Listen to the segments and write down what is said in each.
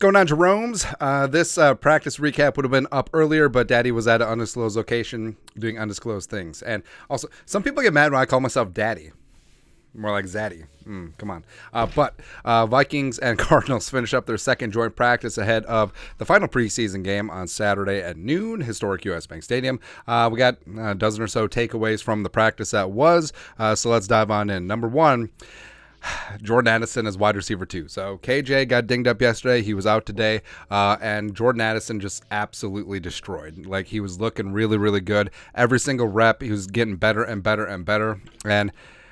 going on, Jerome's? This practice recap would have been up earlier, but Daddy was at an undisclosed location doing undisclosed things. And also, some people get mad when I call myself Daddy. More like Zaddy. Come on. But Vikings and Cardinals finish up their second joint practice ahead of the final preseason game on Saturday at noon, historic U.S. Bank Stadium. We got a dozen or so takeaways from the practice that was, so let's dive on in. Number one, Jordan Addison is wide receiver 2. So KJ got dinged up yesterday. He was out today. And Jordan Addison just absolutely destroyed. Like, he was looking really, really good. Every single rep, he was getting better and better and better. And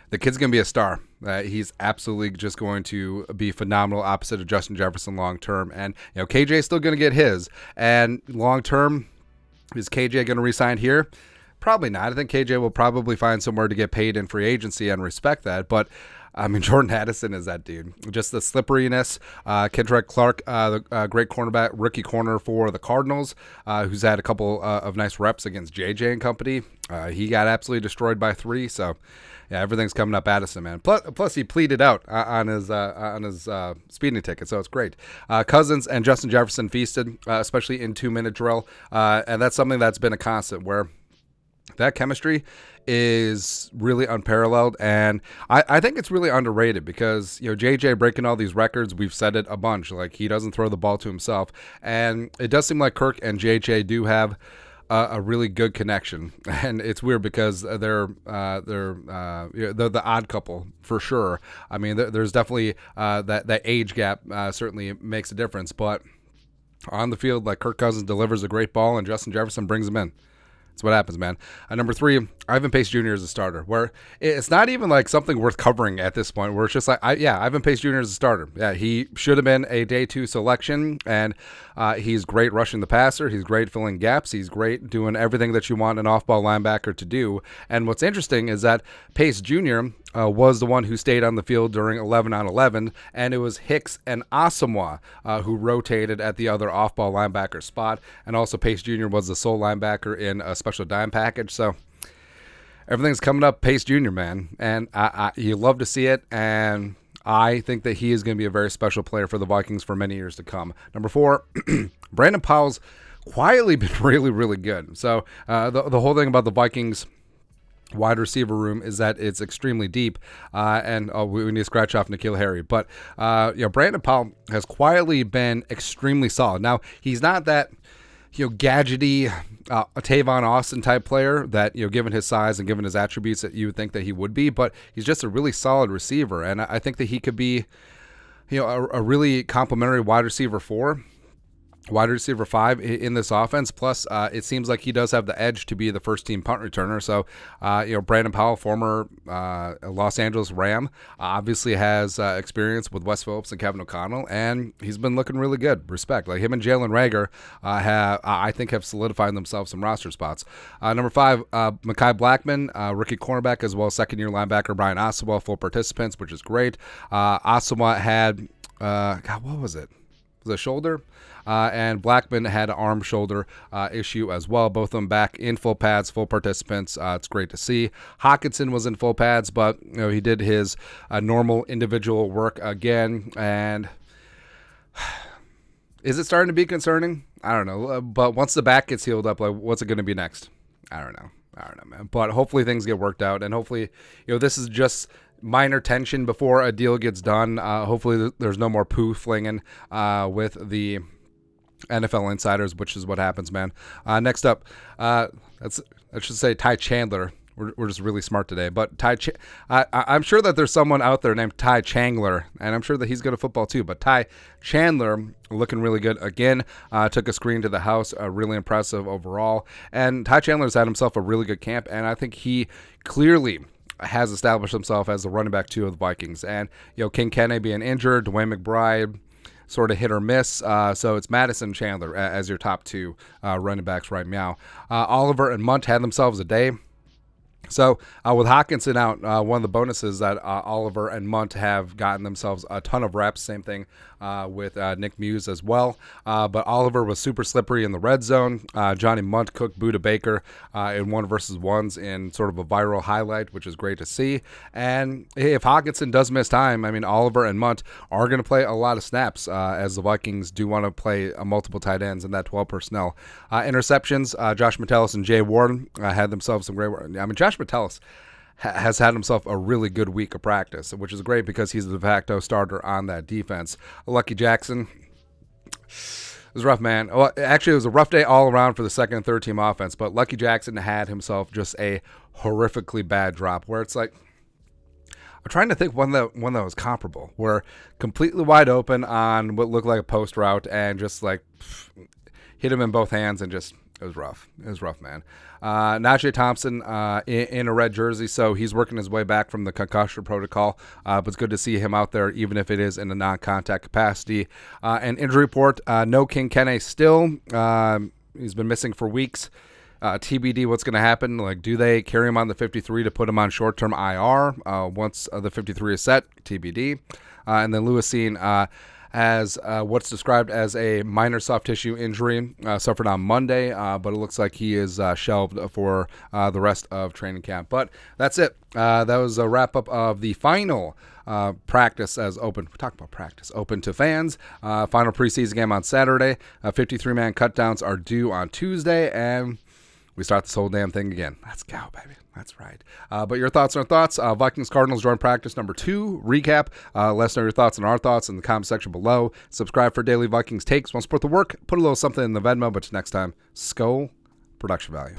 the kid's going to be a star. He's absolutely just going to be phenomenal opposite of Justin Jefferson long term. And, KJ is still going to get his. And long term, is KJ going to re-sign here? Probably not. I think KJ will probably find somewhere to get paid in free agency and respect that. But Jordan Addison is that dude. Just the slipperiness. Kendrick Clark, the great cornerback, rookie corner for the Cardinals, who's had a couple of nice reps against JJ and company. He got absolutely destroyed by 3. So, yeah, everything's coming up Addison, man. Plus he pleaded out on his speeding ticket, so it's great. Cousins and Justin Jefferson feasted, especially in 2-minute drill, and that's something that's been a constant where that chemistry is really unparalleled, and I think it's really underrated because, JJ breaking all these records, we've said it a bunch, like, he doesn't throw the ball to himself, and it does seem like Kirk and JJ do have a really good connection, and it's weird because they're the odd couple for sure. I mean, there's definitely that age gap certainly makes a difference, but on the field, like, Kirk Cousins delivers a great ball and Justin Jefferson brings him in. That's what happens, man. Number 3, Ivan Pace Jr. is a starter, where it's not even like something worth covering at this point, where it's just like, Ivan Pace Jr. is a starter. Yeah, he should have been a day 2 selection, and he's great rushing the passer. He's great filling gaps. He's great doing everything that you want an off-ball linebacker to do. And what's interesting is that Pace Jr. Was the one who stayed on the field during 11-on-11, and it was Hicks and Asamoah who rotated at the other off-ball linebacker spot, and also Pace Jr. was the sole linebacker in a special dime package. So everything's coming up Pace Jr., man, and you love to see it, and I think that he is going to be a very special player for the Vikings for many years to come. Number 4, Brandon Powell's quietly been really, really good. So the whole thing about the Vikings wide receiver room is that it's extremely deep, and we need to scratch off N'Keal Harry. But Brandon Powell has quietly been extremely solid. Now, he's not that gadgety Tavon Austin type player that given his size and given his attributes that you would think that he would be, but he's just a really solid receiver, and I think that he could be a really complimentary wide receiver 4. Wide receiver 5 in this offense. Plus, it seems like he does have the edge to be the first-team punt returner. So, Brandon Powell, former Los Angeles Ram, obviously has experience with Wes Phillips and Kevin O'Connell, and he's been looking really good. Respect. Like, him and Jalen Reagor I think have solidified themselves some roster spots. Number 5, Mekhi Blackman, rookie cornerback, as well as second-year linebacker Brian Asamoah, full participants, which is great. Asamoah had, what was it? Was it a shoulder? And Blackman had an arm-shoulder issue as well. Both of them back in full pads, full participants. It's great to see. Hockenson was in full pads, but he did his normal individual work again. And is it starting to be concerning? I don't know. But once the back gets healed up, like, what's it going to be next? I don't know, man. But hopefully things get worked out, and hopefully, this is just minor tension before a deal gets done. Hopefully there's no more poo flinging with the NFL insiders, which is what happens, man. Next up, I should say Ty Chandler. We're just really smart today. But I'm sure that there's someone out there named Ty Chandler, and I'm sure that he's good at football too. But Ty Chandler looking really good again. Took a screen to the house. Really impressive overall. And Ty Chandler's had himself a really good camp, and I think he clearly has established himself as the running back 2 of the Vikings. And King Kenne being injured, DeWayne McBride sort of hit or miss. So it's Madison Chandler as your top 2 running backs right now. Oliver and Munt had themselves a day. So with Hawkinson out, one of the bonuses that Oliver and Munt have gotten themselves a ton of reps. Same thing with Nick Muse as well. But Oliver was super slippery in the red zone. Johnny Munt cooked Buda Baker in 1-versus-1s in sort of a viral highlight, which is great to see. And if Hawkinson does miss time, I mean, Oliver and Munt are going to play a lot of snaps as the Vikings do want to play multiple tight ends in that 12 personnel. Interceptions, Josh Metellus and Jay Ward had themselves some great work. I mean, Josh Metellus has had himself a really good week of practice, which is great because he's the de facto starter on that defense. Lucky Jackson, it was rough, man. Well, actually, it was a rough day all around for the second and third team offense, but Lucky Jackson had himself just a horrifically bad drop where it's like, I'm trying to think one that was comparable, where completely wide open on what looked like a post route and just like hit him in both hands and just, it was rough. It was rough, man. Najee Thompson in a red jersey, so he's working his way back from the concussion protocol. But it's good to see him out there, even if it is in a non-contact capacity. And injury report, no King Kene still. He's been missing for weeks. TBD, what's going to happen? Like, do they carry him on the 53 to put him on short-term IR once the 53 is set? TBD. And then Lewisine has what's described as a minor soft tissue injury, suffered on Monday, but it looks like he is shelved for the rest of training camp. But that's it. That was a wrap-up of the final practice as open. We talked about practice open to fans. Final preseason game on Saturday. 53-man cutdowns are due on Tuesday, and we start this whole damn thing again. Let's go, baby. That's right. But your thoughts on thoughts. Vikings-Cardinals joint practice number 2 recap. Let us know your thoughts and our thoughts in the comment section below. Subscribe for daily Vikings takes. Want to support the work? Put a little something in the Venmo. But next time, Skull Production Value.